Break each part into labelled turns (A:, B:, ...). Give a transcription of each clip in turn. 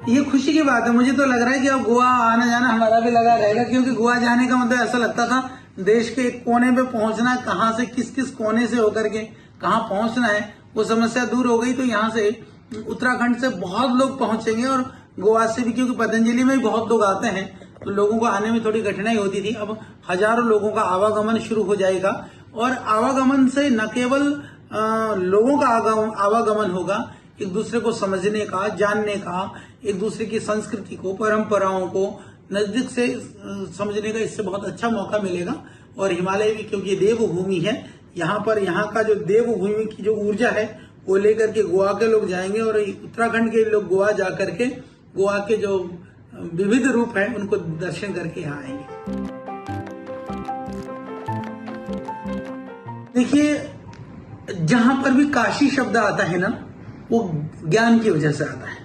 A: ये खुशी की बात है। मुझे तो लग रहा है कि अब गोवा आना जाना हमारा भी लगा रहेगा, क्योंकि गोवा जाने का मतलब ऐसा लगता था देश के एक कोने पे पहुंचना, कहाँ से किस किस कोने से होकर के कहाँ पहुंचना है वो समस्या दूर हो गई। तो यहाँ से उत्तराखंड से बहुत लोग पहुंचेंगे और गोवा से भी, क्योंकि पतंजलि में भी बहुत लोग आते हैं तो लोगों को आने में थोड़ी कठिनाई होती थी। अब हजारों लोगों का आवागमन शुरू हो जाएगा और आवागमन से न केवल लोगों का आवागमन होगा, एक दूसरे को समझने का, जानने का, एक दूसरे की संस्कृति को, परंपराओं को नजदीक से समझने का इससे बहुत अच्छा मौका मिलेगा। और हिमालय भी क्योंकि देवभूमि है, यहाँ पर यहाँ का जो देवभूमि की जो ऊर्जा है वो लेकर के गोवा के लोग जाएंगे और उत्तराखंड के लोग गोवा जाकर के गोवा के जो विविध रूप है उनको दर्शन करके यहाँ आएंगे। देखिए, जहां पर भी काशी शब्द आता है ना, वो ज्ञान की वजह से आता है।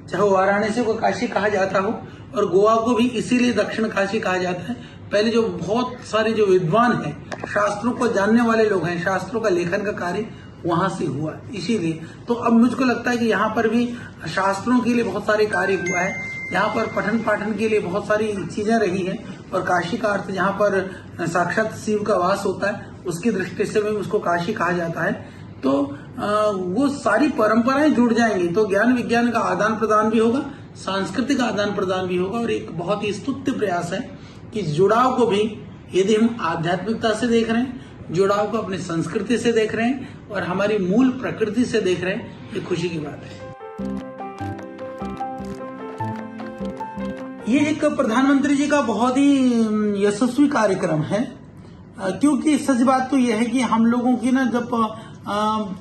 A: चाहे वो वाराणसी को काशी कहा जाता हो और गोवा को भी इसीलिए दक्षिण काशी कहा जाता है। पहले जो बहुत सारे जो विद्वान हैं, शास्त्रों को जानने वाले लोग हैं, शास्त्रों का लेखन का कार्य वहां से हुआ, इसीलिए। तो अब मुझको लगता है कि यहाँ पर भी शास्त्रों के लिए बहुत सारे कार्य हुआ है, यहाँ पर पठन पाठन के लिए बहुत सारी चीजें रही हैं। और काशी का अर्थ जहाँ पर साक्षात शिव का वास होता है, उसकी दृष्टि से भी उसको काशी कहा जाता है। तो वो सारी परंपराएं जुड़ जाएंगी तो ज्ञान विज्ञान का आदान प्रदान भी होगा, सांस्कृतिक आदान प्रदान भी होगा। और एक बहुत ही स्तुत्य प्रयास है कि जुड़ाव को भी, यदि हम आध्यात्मिकता से देख रहे हैं, जुड़ाव को अपनी संस्कृति से देख रहे हैं और हमारी मूल प्रकृति से देख रहे हैं, ये खुशी की बात है। ये एक प्रधानमंत्री जी का बहुत ही यशस्वी कार्यक्रम है, क्योंकि सच बात तो यह है कि हम लोगों की ना, जब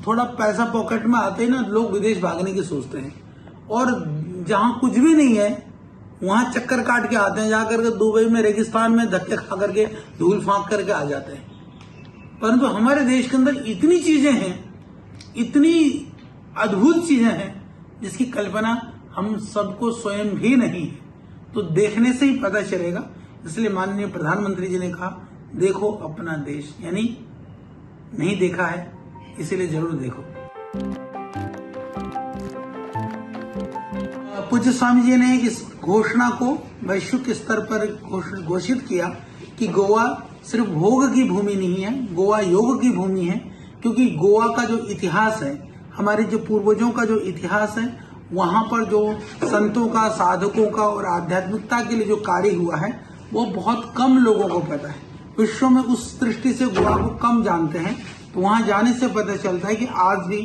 A: थोड़ा पैसा पॉकेट में आते हैं ना, लोग विदेश भागने की सोचते हैं और जहां कुछ भी नहीं है वहां चक्कर काट के आते हैं, जाकर के दुबई में रेगिस्तान में धक्के खा करके धूल फांक करके आ जाते हैं। परंतु हमारे देश के अंदर इतनी चीजें हैं, इतनी अद्भुत चीजें हैं जिसकी कल्पना हम सबको स्वयं भी नहीं है। तो देखने से ही पता चलेगा। इसलिए माननीय प्रधानमंत्री जी ने कहा, देखो अपना देश, यानी नहीं देखा है इसीलिए जरूर देखो। पूज्य स्वामी जी ने इस घोषणा को वैश्विक स्तर पर घोषित किया कि गोवा सिर्फ भोग की भूमि नहीं है, गोवा योग की भूमि है। क्योंकि गोवा का जो इतिहास है, हमारे जो पूर्वजों का जो इतिहास है, वहां पर जो संतों का, साधकों का और आध्यात्मिकता के लिए जो कार्य हुआ है वो बहुत कम लोगों को पता है। विश्व में उस दृष्टि से गोवा को कम जानते हैं। तो वहां जाने से पता चलता है कि आज भी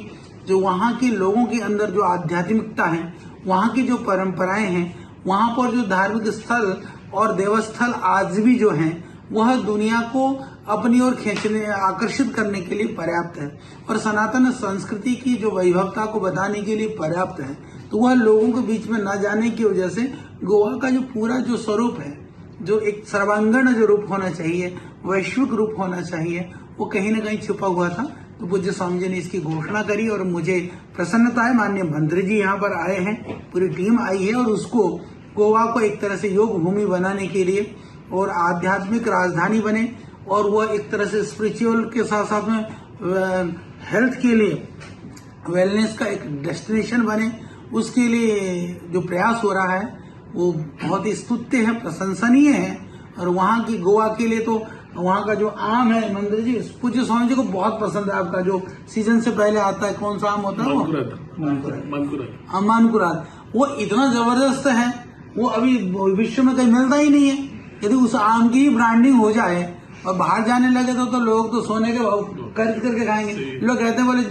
A: जो वहां के लोगों के अंदर जो आध्यात्मिकता है, वहां की जो परंपराएं हैं, वहां पर जो धार्मिक स्थल और देवस्थल आज भी जो हैं, वह दुनिया को अपनी ओर खींचने, आकर्षित करने के लिए पर्याप्त है और सनातन संस्कृति की जो वैभवता को बताने के लिए पर्याप्त है। तो वह लोगों के बीच में न जाने की वजह से गोवा का जो पूरा जो स्वरूप है, जो एक सर्वांगीण जो रूप होना चाहिए, वैश्विक रूप होना चाहिए, वो कहीं न कहीं छुपा हुआ था। तो पूज्य स्वामी जी ने इसकी घोषणा करी और मुझे प्रसन्नता है, माननीय मंत्री जी यहाँ पर आए हैं, पूरी टीम आई है और उसको गोवा को एक तरह से योग भूमि बनाने के लिए और आध्यात्मिक राजधानी बने और वह एक तरह से स्पिरिचुअल के साथ साथ में हेल्थ के लिए, वेलनेस का एक डेस्टिनेशन बने, उसके लिए जो प्रयास हो रहा है वो बहुत ही स्तुत्य है, प्रशंसनीय है। और वहाँ की गोवा के लिए तो वहाँ का जो आम है, मंदिर जी, पूज्य स्वामी जी को बहुत पसंद है। आपका जो सीजन से पहले आता है, कौन सा आम होता है वो? मानकुराद। वो इतना जबरदस्त है, वो अभी विश्व में कहीं मिलता ही नहीं है। यदि उस आम की ब्रांडिंग हो जाए और बाहर जाने लगे तो लोग तो सोने के भाव करके खाएंगे। लोग कहते हैं, बोले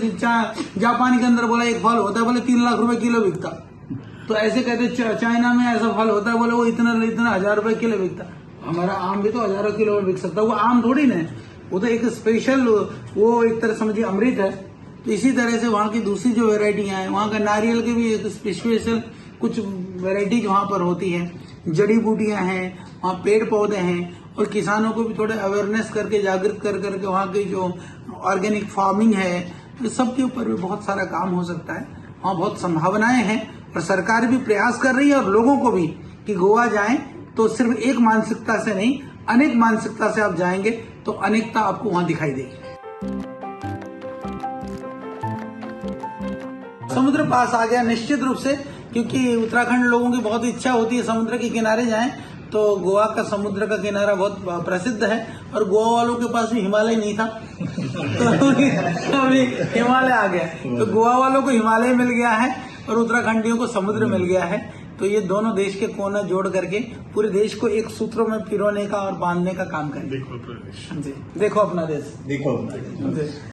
A: जापान के अंदर बोला एक फल होता है, बोले 3 लाख रुपए किलो बिकता। तो ऐसे कहते चाइना में ऐसा फल होता है, बोले वो इतना 1000 रुपए किलो बिकता। हमारा आम भी तो हजारों किलो में बिक सकता है। वो आम थोड़ी ना है, वो तो एक स्पेशल, वो एक तरह समझिए अमृत है। तो इसी तरह से वहाँ की दूसरी जो वेराइटियां हैं, वहाँ का नारियल की भी एक स्पेशल कुछ वेराइटी वहाँ पर होती है, जड़ी बूटियां हैं, वहाँ पेड़ पौधे हैं। और किसानों को भी थोड़े अवेयरनेस करके, जागृत कर करके वहाँ की जो ऑर्गेनिक फार्मिंग है, तो सबके ऊपर भी बहुत सारा काम हो सकता है। वहाँ बहुत संभावनाएं हैं और सरकार भी प्रयास कर रही है और लोगों को भी कि गोवा जाएं तो सिर्फ एक मानसिकता से नहीं, अनेक मानसिकता से आप जाएंगे तो अनेकता आपको वहां दिखाई देगी। समुद्र पास आ गया, निश्चित रूप से क्योंकि उत्तराखंड लोगों की बहुत इच्छा होती है समुद्र के किनारे जाएं, तो गोवा का समुद्र का किनारा बहुत प्रसिद्ध है और गोवा वालों के पास भी हिमालय नहीं था तो अभी हिमालय आ गया, तो गोवा वालों को हिमालय मिल गया है और उत्तराखंडियों को समुद्र मिल गया है। तो ये दोनों देश के कोने जोड़ करके पूरे देश को एक सूत्रों में पिरोने का और बांधने का काम करें।
B: देखो अपना देश,
A: जी, देखो अपना देश,
B: देखो अपना देश।
A: जी।